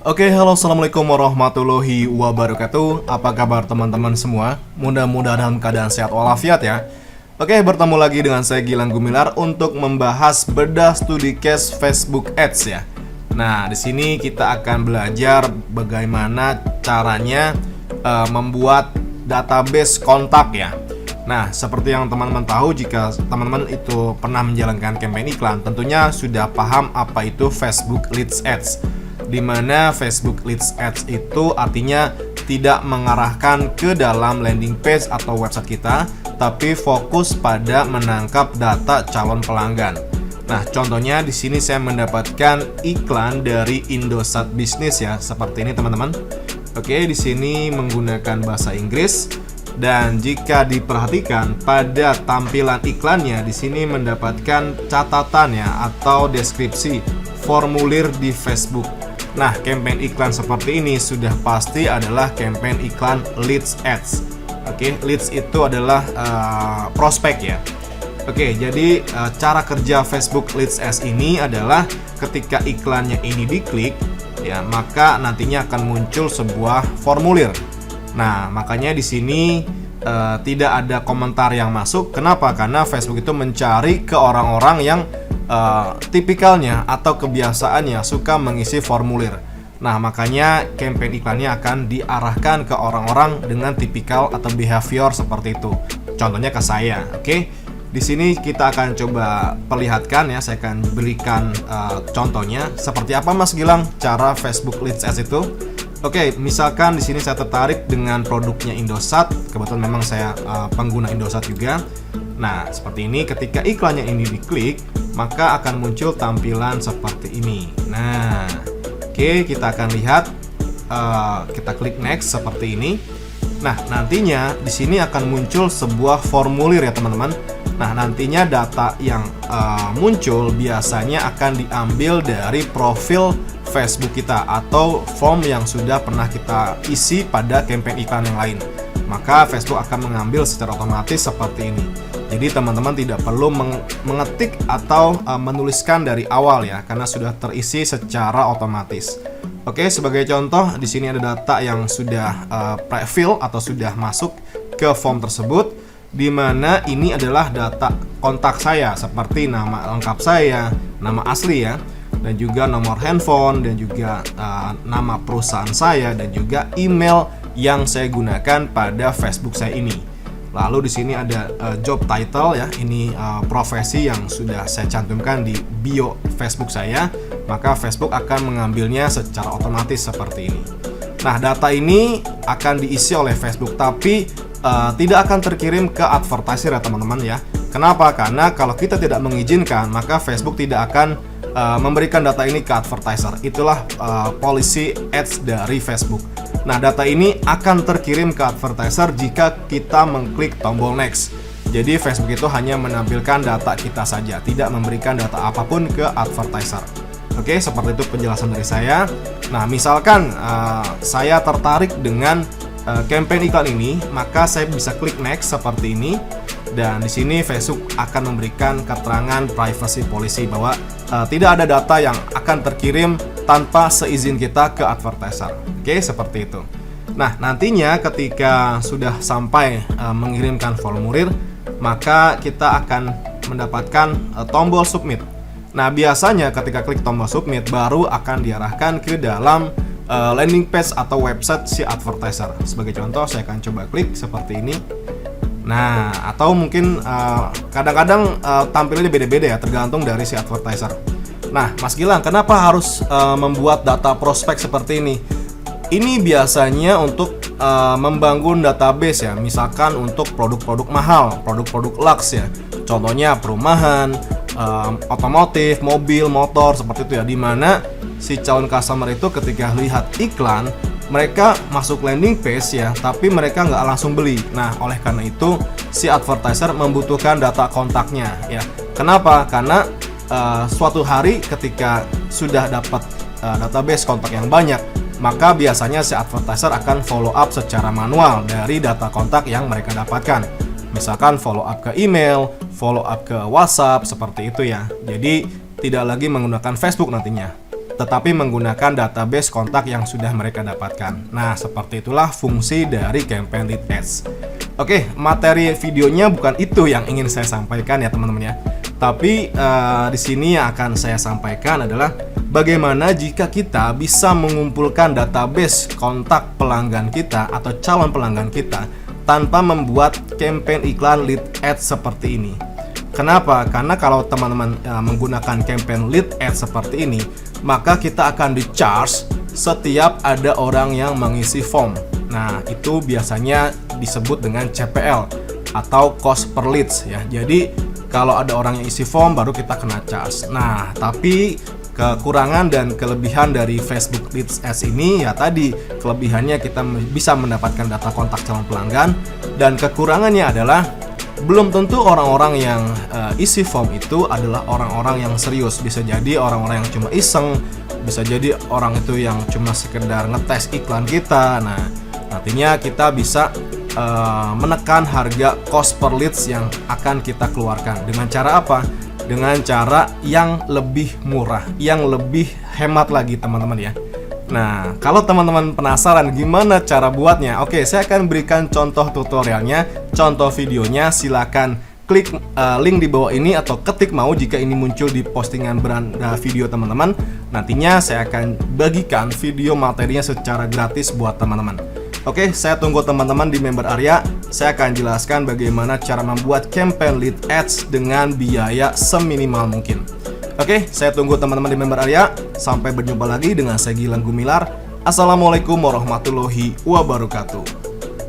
Oke, halo, assalamualaikum warahmatullahi wabarakatuh. Apa kabar teman-teman semua? Mudah-mudahan dalam keadaan sehat walafiat ya. Oke, bertemu lagi dengan saya Gilang Gumilar untuk membahas bedah studi case Facebook Ads ya. Nah, di sini kita akan belajar bagaimana caranya membuat database kontak ya. Nah, seperti yang teman-teman tahu, jika teman-teman itu pernah menjalankan campaign iklan, tentunya sudah paham apa itu Facebook Leads Ads. Di mana Facebook Leads Ads itu artinya tidak mengarahkan ke dalam landing page atau website kita, tapi fokus pada menangkap data calon pelanggan. Nah, contohnya di sini saya mendapatkan iklan dari Indosat Business ya, seperti ini teman-teman. Oke, di sini menggunakan bahasa Inggris. Dan jika diperhatikan pada tampilan iklannya, di sini mendapatkan catatannya atau deskripsi formulir di Facebook. Nah, campaign iklan seperti ini sudah pasti adalah campaign iklan Leads Ads. Oke, leads itu adalah prospek ya. Oke, jadi cara kerja Facebook Leads Ads ini adalah ketika iklannya ini diklik, ya maka nantinya akan muncul sebuah formulir. Nah, makanya di sini tidak ada komentar yang masuk. Kenapa? Karena Facebook itu mencari ke orang-orang yang tipikalnya atau kebiasaannya suka mengisi formulir. Nah, makanya campaign iklannya akan diarahkan ke orang-orang dengan tipikal atau behavior seperti itu. Contohnya ke saya, oke? Di sini kita akan coba perlihatkan ya. Saya akan berikan contohnya. Seperti apa Mas Gilang cara Facebook Leads Ads itu? Oke, misalkan di sini saya tertarik dengan produknya Indosat. Kebetulan memang saya pengguna Indosat juga. Nah, seperti ini. Ketika iklannya ini diklik, maka akan muncul tampilan seperti ini. Nah, oke, kita akan lihat. Kita klik next seperti ini. Nah, nantinya di sini akan muncul sebuah formulir ya teman-teman. Nah, nantinya data yang muncul biasanya akan diambil dari profil Facebook kita atau form yang sudah pernah kita isi pada campaign iklan yang lain. Maka Facebook akan mengambil secara otomatis seperti ini. Jadi teman-teman tidak perlu mengetik atau menuliskan dari awal ya, karena sudah terisi secara otomatis. Oke, sebagai contoh di sini ada data yang sudah pre-fill atau sudah masuk ke form tersebut, di mana ini adalah data kontak saya seperti nama lengkap saya, nama asli ya, dan juga nomor handphone, dan juga nama perusahaan saya, dan juga email yang saya gunakan pada Facebook saya ini. Lalu di sini ada job title ya, ini profesi yang sudah saya cantumkan di bio Facebook saya, maka Facebook akan mengambilnya secara otomatis seperti ini. Nah, data ini akan diisi oleh Facebook, tapi tidak akan terkirim ke advertiser ya teman-teman ya. Kenapa? Karena kalau kita tidak mengizinkan, maka Facebook tidak akan memberikan data ini ke advertiser. Itulah policy ads dari Facebook. Nah, data ini akan terkirim ke advertiser jika kita mengklik tombol next. Jadi Facebook itu hanya menampilkan data kita saja, tidak memberikan data apapun ke advertiser. Oke, seperti itu penjelasan dari saya. Nah, misalkan saya tertarik dengan campaign iklan ini, maka saya bisa klik next seperti ini. Dan di sini Facebook akan memberikan keterangan privacy policy bahwa tidak ada data yang akan terkirim tanpa seizin kita ke advertiser. Oke, seperti itu. Nah, nantinya ketika sudah sampai mengirimkan formulir, maka kita akan mendapatkan tombol submit. Nah, biasanya ketika klik tombol submit baru akan diarahkan ke dalam landing page atau website si advertiser. Sebagai contoh, saya akan coba klik seperti ini. Nah, atau mungkin kadang-kadang tampilannya beda-beda ya, tergantung dari si advertiser. Nah, Mas Gilang, kenapa harus membuat data prospek seperti ini? Ini biasanya untuk membangun database ya, misalkan untuk produk-produk mahal, produk-produk lux ya. Contohnya perumahan, otomotif, mobil, motor, seperti itu ya. Dimana si calon customer itu ketika lihat iklan, mereka masuk landing page ya, tapi mereka nggak langsung beli. Nah, oleh karena itu si advertiser membutuhkan data kontaknya ya. Kenapa? Karena suatu hari ketika sudah dapat database kontak yang banyak, maka biasanya si advertiser akan follow up secara manual dari data kontak yang mereka dapatkan. Misalkan follow up ke email, follow up ke WhatsApp, seperti itu ya. Jadi tidak lagi menggunakan Facebook nantinya. tetapi menggunakan database kontak yang sudah mereka dapatkan. Nah, seperti itulah fungsi dari campaign lead ads. Oke, materi videonya bukan itu yang ingin saya sampaikan ya teman-teman ya. Tapi di sini yang akan saya sampaikan adalah bagaimana jika kita bisa mengumpulkan database kontak pelanggan kita atau calon pelanggan kita tanpa membuat campaign iklan lead ads seperti ini. Kenapa? Karena kalau teman-teman menggunakan campaign lead ads seperti ini, maka kita akan di-charge setiap ada orang yang mengisi form. Nah, itu biasanya disebut dengan CPL atau cost per leads ya. Jadi, kalau ada orang yang isi form baru kita kena charge. Nah, tapi kekurangan dan kelebihan dari Facebook Leads Ads ini ya tadi, kelebihannya kita bisa mendapatkan data kontak calon pelanggan, dan kekurangannya adalah belum tentu orang-orang yang isi form itu adalah orang-orang yang serius. Bisa jadi orang-orang yang cuma iseng, bisa jadi orang itu yang cuma sekedar ngetes iklan kita. Nah, artinya kita bisa menekan harga cost per leads yang akan kita keluarkan. Dengan cara apa? Dengan cara yang lebih murah, yang lebih hemat lagi teman-teman ya. Nah, kalau teman-teman penasaran gimana cara buatnya, oke, saya akan berikan contoh tutorialnya, contoh videonya. Silakan klik link di bawah ini atau ketik mau jika ini muncul di postingan beranda video teman-teman. Nantinya saya akan bagikan video materinya secara gratis buat teman-teman. Oke, saya tunggu teman-teman di member area. Saya akan jelaskan bagaimana cara membuat campaign lead ads dengan biaya seminimal mungkin. Oke, saya tunggu teman-teman di member area. Sampai berjumpa lagi dengan saya Gilang Gumilar. Assalamualaikum warahmatullahi wabarakatuh.